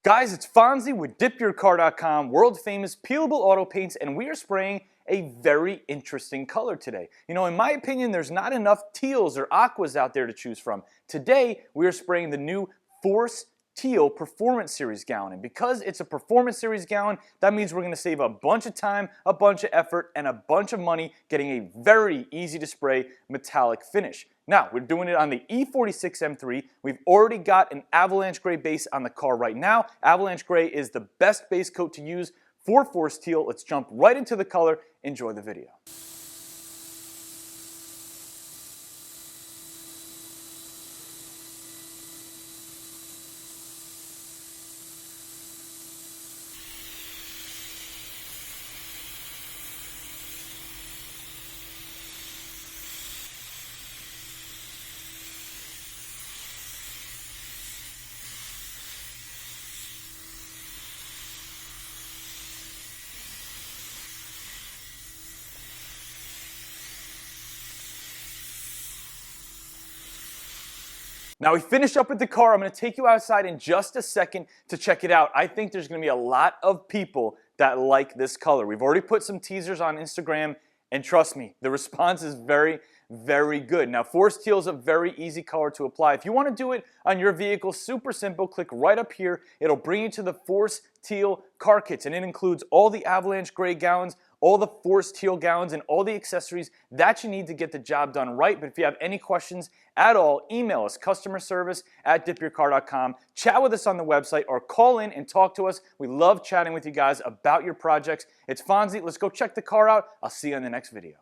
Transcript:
Guys, it's Fonzie with DipYourCar.com, world famous peelable auto paints, and we are spraying a very interesting color today. You know, in my opinion, there's not enough teals or aquas out there to choose from. Today, we are spraying the new Force Teal Performance Series gallon, and because it's a Performance Series gallon, that means we're going to save a bunch of time, a bunch of effort, and a bunch of money getting a very easy to spray metallic finish. Now, we're doing it on the E46 M3. We've already got an Avalanche Gray base on the car right now. Avalanche Gray is the best base coat to use for Force Teal. Let's jump right into the color. Enjoy the video. Now we finished up with the car. I'm going to take you outside in just a second to check it out. I think there's going to be a lot of people that like this color. We've already put some teasers on Instagram, and trust me, the response is very, very good. Now, Force Teal is a very easy color to apply. If you want to do it on your vehicle, super simple. Click right up here. It'll bring you to the Force Teal car kits, and it includes all the Avalanche Gray gallons, all the Force Teal gallons, and all the accessories that you need to get the job done right. But if you have any questions at all, email us, CustomerService@DipYourCar.com. Chat with us on the website or call in and talk to us. We love chatting with you guys about your projects. It's Fonzie. Let's go check the car out. I'll see you in the next video.